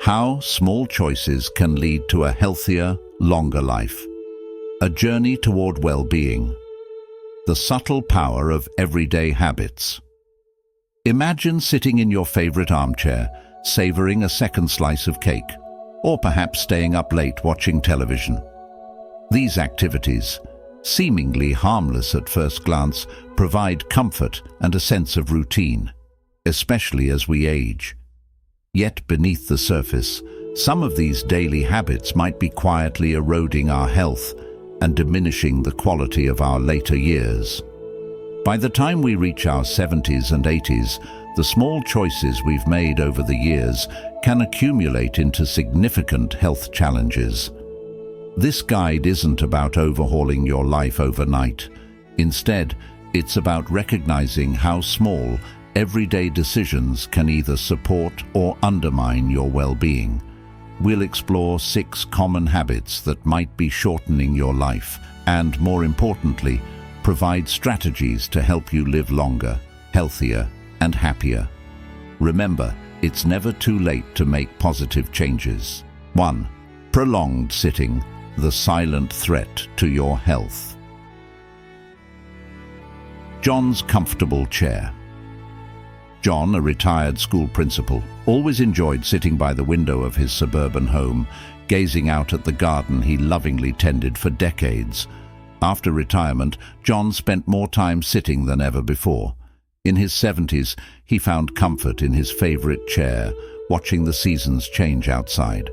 How small choices can lead to a healthier, longer life. A journey toward well-being. The subtle power of everyday habits. Imagine sitting in your favorite armchair, savoring a second slice of cake, or perhaps staying up late watching television. These activities, seemingly harmless at first glance, provide comfort and a sense of routine, especially as we age. Yet beneath the surface, some of these daily habits might be quietly eroding our health and diminishing the quality of our later years. By the time we reach our 70s and 80s, the small choices we've made over the years can accumulate into significant health challenges. This guide isn't about overhauling your life overnight. Instead, it's about recognizing how small, everyday decisions can either support or undermine your well-being. We'll explore 6 common habits that might be shortening your life and, more importantly, provide strategies to help you live longer, healthier, and happier. Remember, it's never too late to make positive changes. 1. Prolonged sitting, the silent threat to your health. John's comfortable chair. John, a retired school principal, always enjoyed sitting by the window of his suburban home, gazing out at the garden he lovingly tended for decades. After retirement, John spent more time sitting than ever before. In his 70s, he found comfort in his favorite chair, watching the seasons change outside.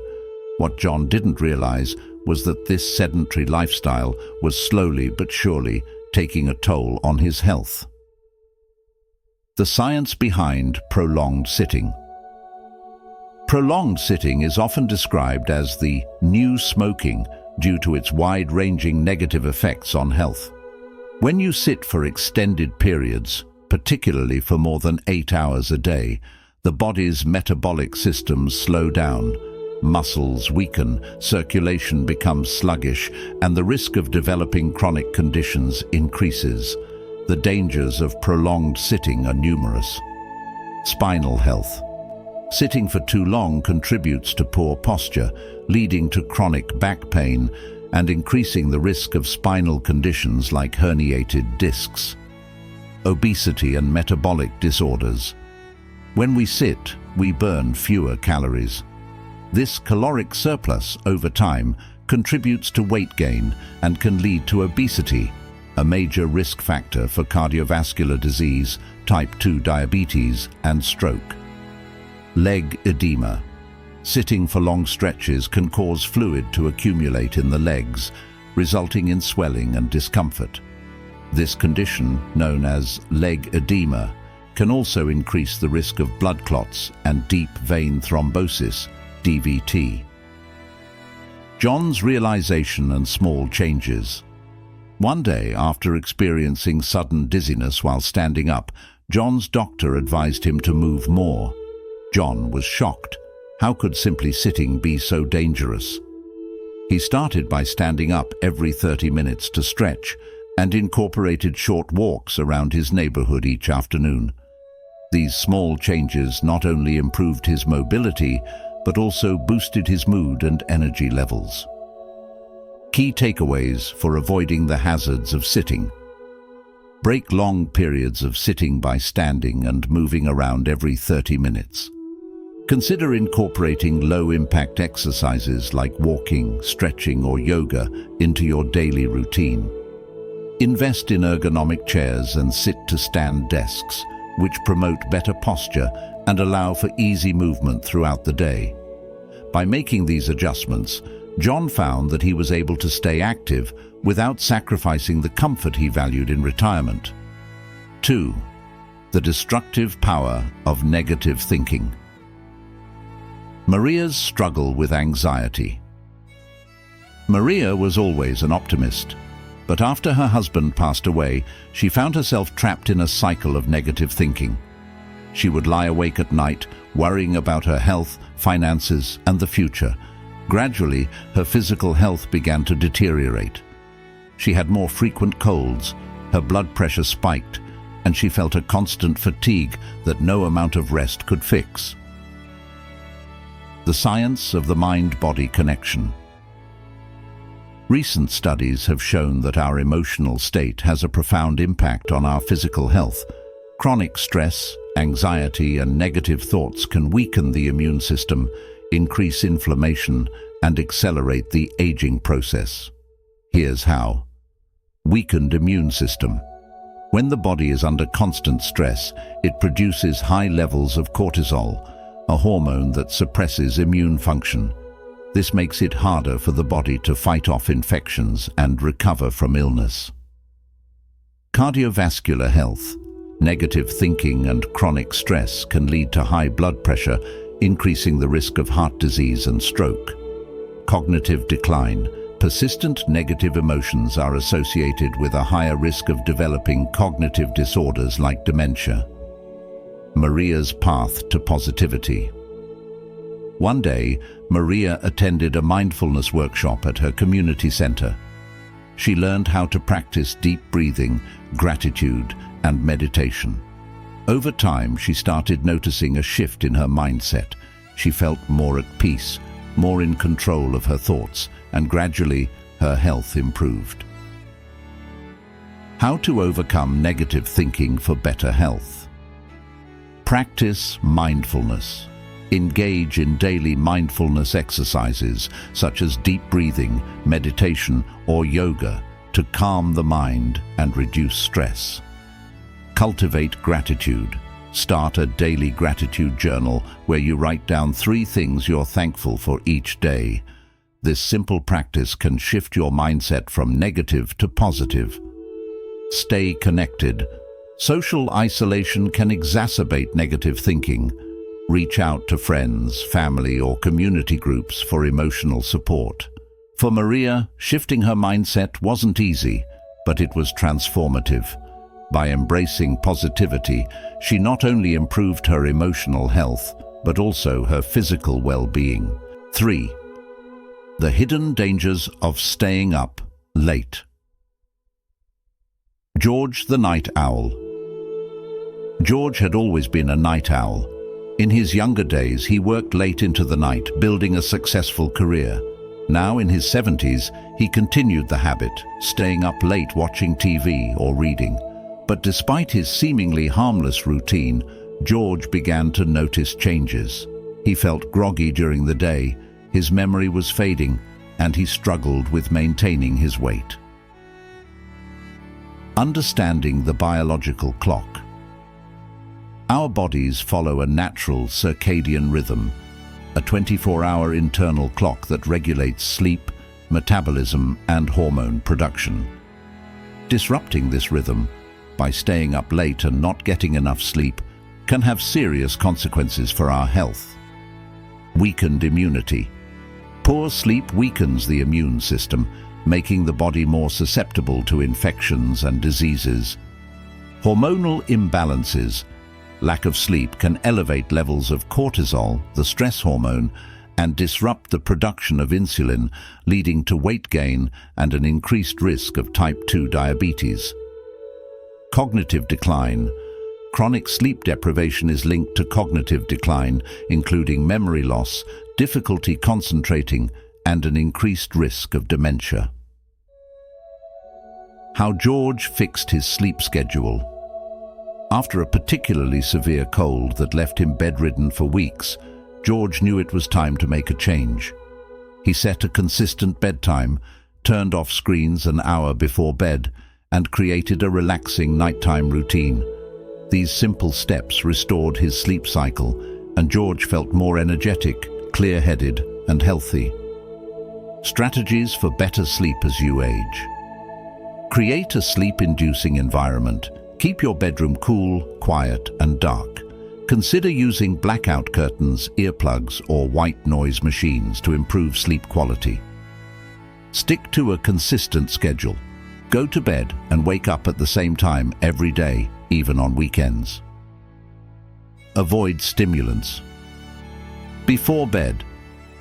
What John didn't realize was that this sedentary lifestyle was slowly but surely taking a toll on his health. The science behind prolonged sitting. Prolonged sitting is often described as the new smoking due to its wide-ranging negative effects on health. When you sit for extended periods, particularly for more than 8 hours a day, the body's metabolic systems slow down, muscles weaken, circulation becomes sluggish, and the risk of developing chronic conditions increases. The dangers of prolonged sitting are numerous. Spinal health. Sitting for too long contributes to poor posture, leading to chronic back pain and increasing the risk of spinal conditions like herniated discs. Obesity and metabolic disorders. When we sit, we burn fewer calories. This caloric surplus over time contributes to weight gain and can lead to obesity, a major risk factor for cardiovascular disease, type 2 diabetes, and stroke. Leg edema. Sitting for long stretches can cause fluid to accumulate in the legs, resulting in swelling and discomfort. This condition, known as leg edema, can also increase the risk of blood clots and deep vein thrombosis, DVT. John's realization and small changes. One day, after experiencing sudden dizziness while standing up, John's doctor advised him to move more. John was shocked. How could simply sitting be so dangerous? He started by standing up every 30 minutes to stretch and incorporated short walks around his neighborhood each afternoon. These small changes not only improved his mobility, but also boosted his mood and energy levels. Key takeaways for avoiding the hazards of sitting. Break long periods of sitting by standing and moving around every 30 minutes. Consider incorporating low-impact exercises like walking, stretching, or yoga into your daily routine. Invest in ergonomic chairs and sit-to-stand desks, which promote better posture and allow for easy movement throughout the day. By making these adjustments, John found that he was able to stay active without sacrificing the comfort he valued in retirement. 2. The destructive power of negative thinking. Maria's struggle with anxiety. Maria was always an optimist, but after her husband passed away, she found herself trapped in a cycle of negative thinking. She would lie awake at night, worrying about her health, finances, and the future. Gradually, her physical health began to deteriorate. She had more frequent colds, her blood pressure spiked, and she felt a constant fatigue that no amount of rest could fix. The science of the mind-body connection. Recent studies have shown that our emotional state has a profound impact on our physical health. Chronic stress, anxiety, and negative thoughts can weaken the immune system, increase inflammation, and accelerate the aging process. Here's how. Weakened immune system. When the body is under constant stress, it produces high levels of cortisol, a hormone that suppresses immune function. This makes it harder for the body to fight off infections and recover from illness. Cardiovascular health. Negative thinking and chronic stress can lead to high blood pressure, increasing the risk of heart disease and stroke. Cognitive decline. Persistent negative emotions are associated with a higher risk of developing cognitive disorders like dementia. Maria's path to positivity. One day, Maria attended a mindfulness workshop at her community center. She learned how to practice deep breathing, gratitude, and meditation. Over time, she started noticing a shift in her mindset. She felt more at peace, more in control of her thoughts, and gradually, her health improved. How to overcome negative thinking for better health. Practice mindfulness. Engage in daily mindfulness exercises such as deep breathing, meditation, or yoga to calm the mind and reduce stress. Cultivate gratitude. Start a daily gratitude journal where you write down 3 things you're thankful for each day. This simple practice can shift your mindset from negative to positive. Stay connected. Social isolation can exacerbate negative thinking. Reach out to friends, family, or community groups for emotional support. For Maria, shifting her mindset wasn't easy, but it was transformative. By embracing positivity, she not only improved her emotional health, but also her physical well-being. 3. The hidden dangers of staying up late. George the night owl. George had always been a night owl. In his younger days, he worked late into the night, building a successful career. Now, in his 70s, he continued the habit, staying up late watching TV or reading. But despite his seemingly harmless routine, George began to notice changes. He felt groggy during the day, his memory was fading, and he struggled with maintaining his weight. Understanding the biological clock. Our bodies follow a natural circadian rhythm, a 24-hour internal clock that regulates sleep, metabolism, and hormone production. Disrupting this rhythm, by staying up late and not getting enough sleep, can have serious consequences for our health. Weakened immunity. Poor sleep weakens the immune system, making the body more susceptible to infections and diseases. Hormonal imbalances. Lack of sleep can elevate levels of cortisol, the stress hormone, and disrupt the production of insulin, leading to weight gain and an increased risk of type 2 diabetes. Cognitive decline. Chronic sleep deprivation is linked to cognitive decline, including memory loss, difficulty concentrating, and an increased risk of dementia. How George fixed his sleep schedule. After a particularly severe cold that left him bedridden for weeks, George knew it was time to make a change. He set a consistent bedtime, turned off screens an hour before bed, and created a relaxing nighttime routine. These simple steps restored his sleep cycle, and George felt more energetic, clear-headed, and healthy. Strategies for better sleep as you age. Create a sleep-inducing environment. Keep your bedroom cool, quiet, and dark. Consider using blackout curtains, earplugs, or white noise machines to improve sleep quality. Stick to a consistent schedule. Go to bed and wake up at the same time every day, even on weekends. Avoid stimulants. Before bed,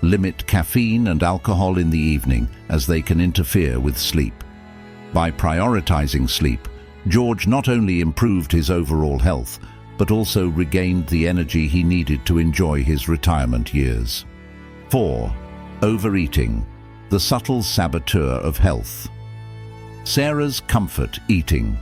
limit caffeine and alcohol in the evening as they can interfere with sleep. By prioritizing sleep, George not only improved his overall health, but also regained the energy he needed to enjoy his retirement years. 4. Overeating, the subtle saboteur of health. Sarah's comfort eating.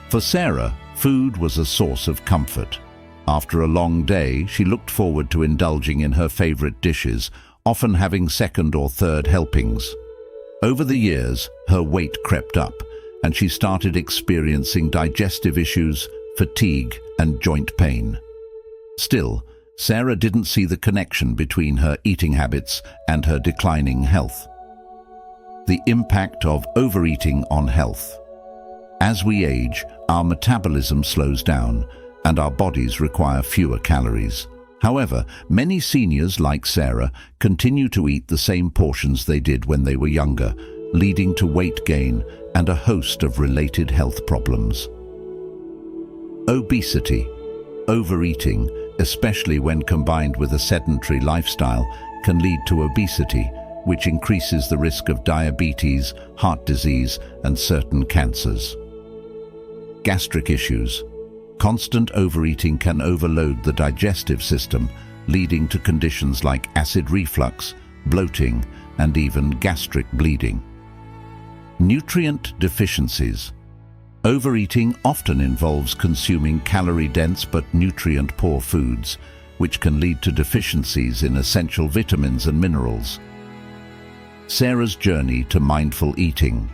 For Sarah, food was a source of comfort. After a long day, she looked forward to indulging in her favorite dishes, often having second or third helpings. Over the years, her weight crept up, and she started experiencing digestive issues, fatigue, and joint pain. Still, Sarah didn't see the connection between her eating habits and her declining health. The impact of overeating on health. As we age, our metabolism slows down, and our bodies require fewer calories. However, many seniors like Sarah continue to eat the same portions they did when they were younger, leading to weight gain and a host of related health problems. Obesity. Overeating, especially when combined with a sedentary lifestyle, can lead to obesity, which increases the risk of diabetes, heart disease, and certain cancers. Gastric issues. Constant overeating can overload the digestive system, leading to conditions like acid reflux, bloating, and even gastric bleeding. Nutrient deficiencies. Overeating often involves consuming calorie-dense but nutrient-poor foods, which can lead to deficiencies in essential vitamins and minerals. Sarah's journey to mindful eating.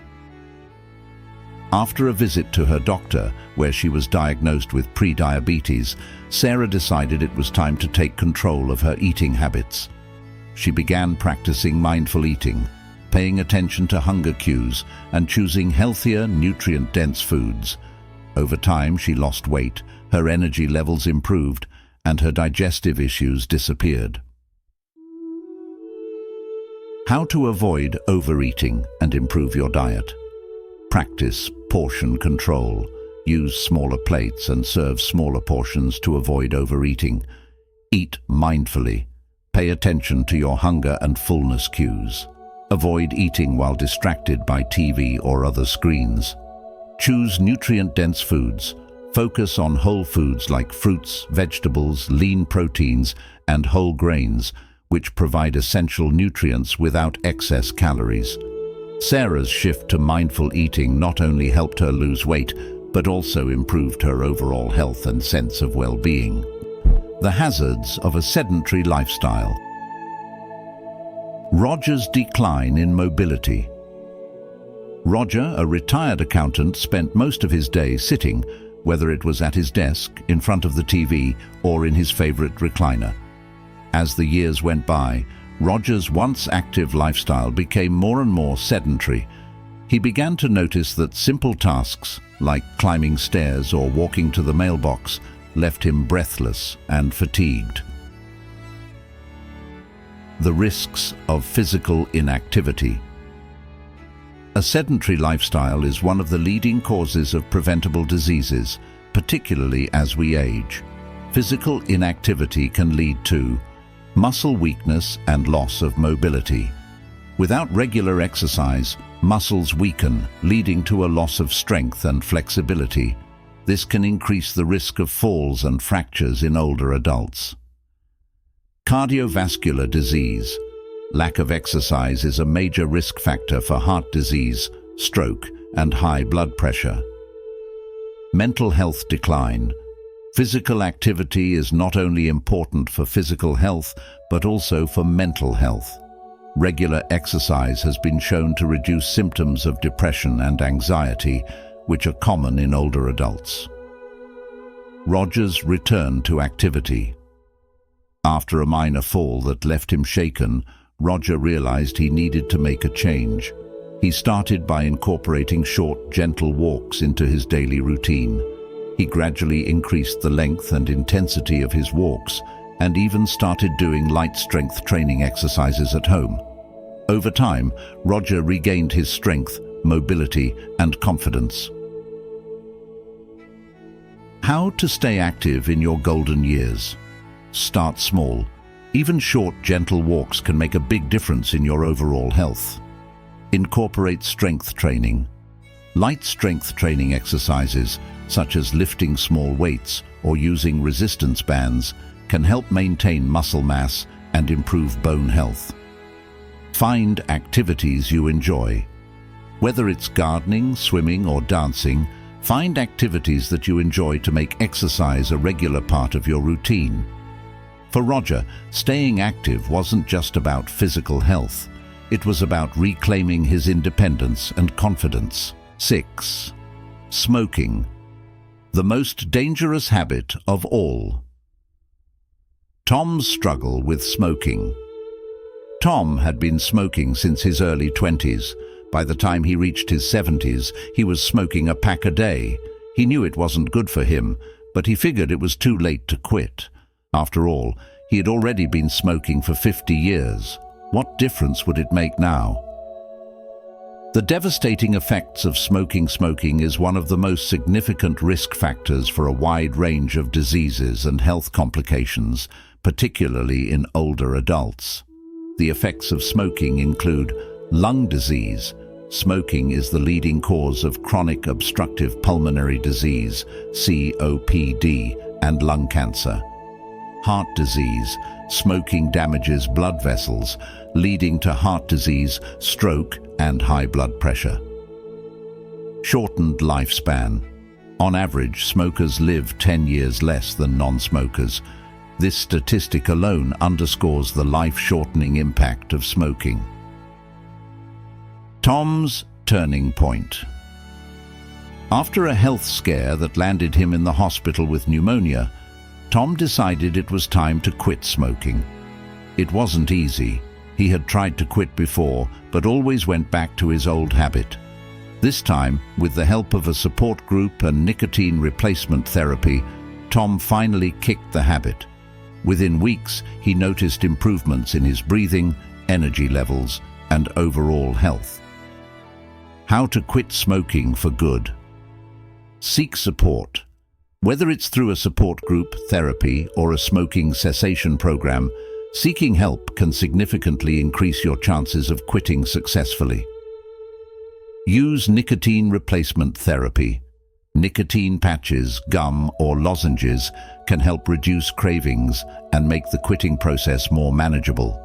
After a visit to her doctor, where she was diagnosed with pre-diabetes, Sarah decided it was time to take control of her eating habits. She began practicing mindful eating, paying attention to hunger cues and choosing healthier, nutrient-dense foods. Over time, she lost weight, her energy levels improved, and her digestive issues disappeared. How to avoid overeating and improve your diet. Practice portion control. Use smaller plates and serve smaller portions to avoid overeating. Eat mindfully. Pay attention to your hunger and fullness cues. Avoid eating while distracted by TV or other screens. Choose nutrient-dense foods. Focus on whole foods like fruits, vegetables, lean proteins, and whole grains, which provide essential nutrients without excess calories. Sarah's shift to mindful eating not only helped her lose weight, but also improved her overall health and sense of well-being. The hazards of a sedentary lifestyle. Roger's decline in mobility. Roger, a retired accountant, spent most of his day sitting, whether it was at his desk, in front of the TV, or in his favorite recliner. As the years went by, Roger's once active lifestyle became more and more sedentary. He began to notice that simple tasks, like climbing stairs or walking to the mailbox, left him breathless and fatigued. The risks of physical inactivity. A sedentary lifestyle is one of the leading causes of preventable diseases, particularly as we age. Physical inactivity can lead to muscle weakness and loss of mobility. Without regular exercise, muscles weaken, leading to a loss of strength and flexibility. This can increase the risk of falls and fractures in older adults. Cardiovascular disease. Lack of exercise is a major risk factor for heart disease, stroke, and high blood pressure. Mental health decline. Physical activity is not only important for physical health, but also for mental health. Regular exercise has been shown to reduce symptoms of depression and anxiety, which are common in older adults. Roger's return to activity. After a minor fall that left him shaken, Roger realized he needed to make a change. He started by incorporating short, gentle walks into his daily routine. He gradually increased the length and intensity of his walks and even started doing light strength training exercises at home. Over time, Roger regained his strength, mobility, and confidence. How to stay active in your golden years. Start small. Even short, gentle walks can make a big difference in your overall health. Incorporate strength training. Light strength training exercises, such as lifting small weights or using resistance bands, can help maintain muscle mass and improve bone health. Find activities you enjoy. Whether it's gardening, swimming, or dancing, find activities that you enjoy to make exercise a regular part of your routine. For Roger, staying active wasn't just about physical health. It was about reclaiming his independence and confidence. 6. Smoking. The most dangerous habit of all. Tom's struggle with smoking. Tom had been smoking since his early 20s. By the time he reached his 70s, he was smoking a pack a day. He knew it wasn't good for him, but he figured it was too late to quit. After all, he had already been smoking for 50 years. What difference would it make now? The devastating effects of smoking is one of the most significant risk factors for a wide range of diseases and health complications, particularly in older adults. The effects of smoking include lung disease. Smoking is the leading cause of chronic obstructive pulmonary disease, COPD, and lung cancer. Heart disease. Smoking damages blood vessels, leading to heart disease, stroke, and high blood pressure. Shortened lifespan. On average, smokers live 10 years less than non-smokers. This statistic alone underscores the life-shortening impact of smoking. Tom's turning point. After a health scare that landed him in the hospital with pneumonia, Tom decided it was time to quit smoking. It wasn't easy. He had tried to quit before, but always went back to his old habit. This time, with the help of a support group and nicotine replacement therapy, Tom finally kicked the habit. Within weeks, he noticed improvements in his breathing, energy levels, and overall health. How to quit smoking for good. Seek support. Whether it's through a support group, therapy, or a smoking cessation program, seeking help can significantly increase your chances of quitting successfully. Use nicotine replacement therapy. Nicotine patches, gum, or lozenges can help reduce cravings and make the quitting process more manageable.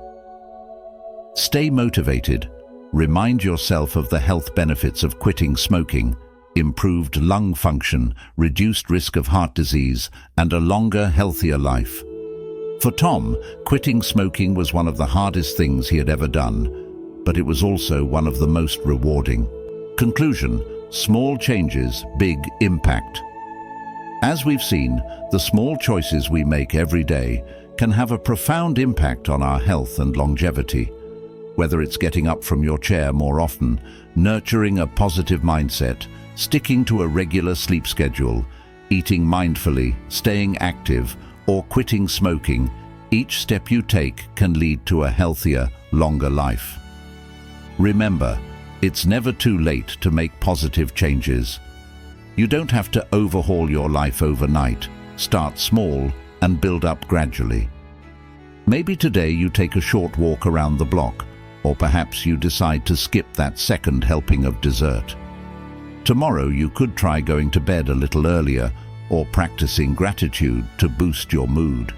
Stay motivated. Remind yourself of the health benefits of quitting smoking: improved lung function, reduced risk of heart disease, and a longer, healthier life. For Tom, quitting smoking was one of the hardest things he had ever done, but it was also one of the most rewarding. Conclusion: small changes, big impact. As we've seen, the small choices we make every day can have a profound impact on our health and longevity. Whether it's getting up from your chair more often, nurturing a positive mindset, sticking to a regular sleep schedule, eating mindfully, staying active, or quitting smoking, each step you take can lead to a healthier, longer life. Remember, it's never too late to make positive changes. You don't have to overhaul your life overnight. Start small and build up gradually. Maybe today you take a short walk around the block, or perhaps you decide to skip that second helping of dessert. Tomorrow you could try going to bed a little earlier or practicing gratitude to boost your mood.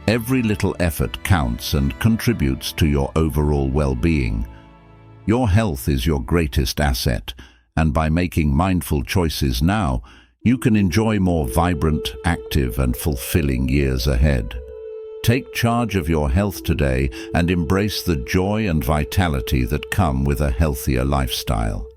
Every little effort counts and contributes to your overall well-being. Your health is your greatest asset, and by making mindful choices now, you can enjoy more vibrant, active, and fulfilling years ahead. Take charge of your health today and embrace the joy and vitality that come with a healthier lifestyle.